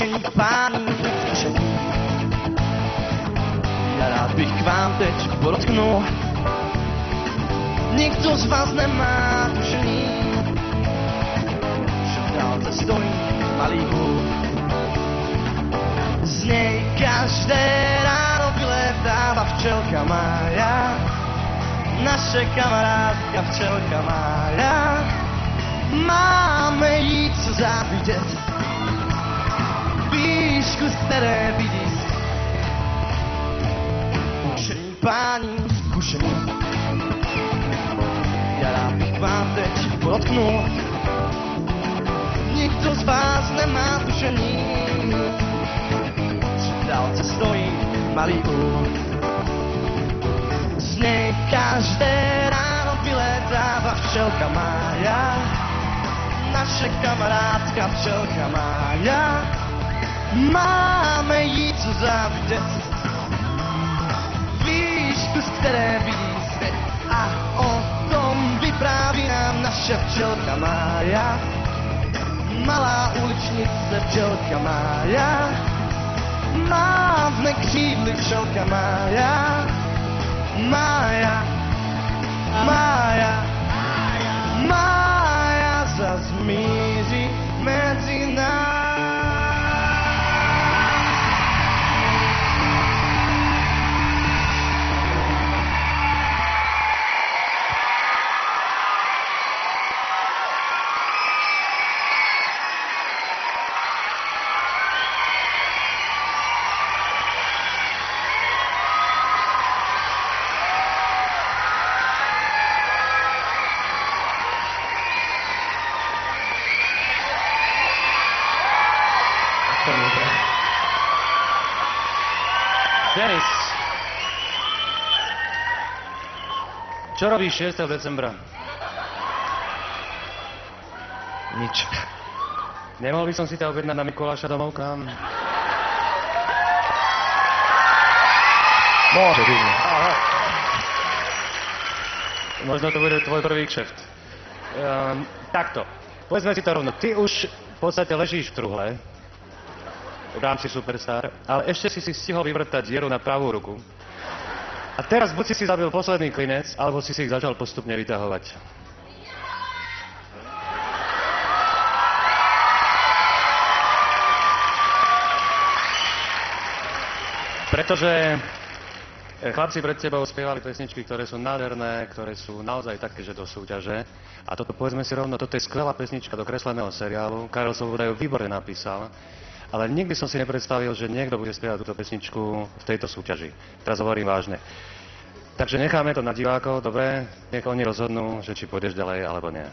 Vážení páni, ja rád bych k vám teď podotknul. Nikto z vás nemá tušení, že v dálce stojí malý klub. Z nej každé ráno vyletáva včelka Mája, naše kamarádka včelka Mája. Máme jí co závidět, výšku, z které vidí svět. Vážení páni, zkušení, ja rád bych vám teď podotknul. Nikto z vás nemá tušení, že v dálce stojí malý úl. Z nej každé ráno vyletáva včelka Mája, naše kamarádka včelka Mája. Máme jí co závidět, výšku, z které vidí svět. A o tom vypráví nám naše včelka Mája, malá uličnice včelka Mája. Mávne křídly včelka Mája, Mája, Mája, Mája zas míří mezi nás. Denis, čo robíš 6. decembra? Nič. Nemohol by som si ťa objednať na Mikuláša domov k nám? Môže byť. Možno to bude tvoj prvý kšeft. Takto, povedzme si to rovno. Ty už v podstate ležíš v truhle, v rámci Superstar, ale ešte si stihol vyvrtať dieru na pravú ruku. A teraz buď si zabil posledný klinec, alebo si ich začal postupne vyťahovať. Pretože chlapci pred tebou spievali pesničky, ktoré sú nádherné, ktoré sú naozaj také, že do súťaže. A toto, povedzme si rovno, toto je skvelá pesnička do kresleného seriálu. Karel Svoboda ju výborne napísal. Ale nikdy som si nepredstavil, že niekto bude spievať túto pesničku v tejto súťaži. Teraz hovorím vážne. Takže necháme to na divákov, dobre? Nech oni rozhodnú, že či pôjdeš ďalej, alebo nie.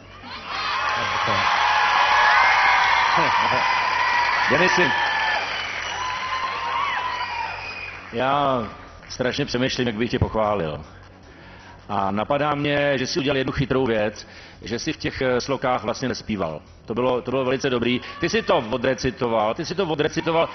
Denisi, já strašně přemýšlím, jak bych tě pochválil. A napadá mě, že si udělal jednu chytrou věc, že si v těch slokách vlastně nespíval. To bylo velice dobrý. Ty si to odrecitoval,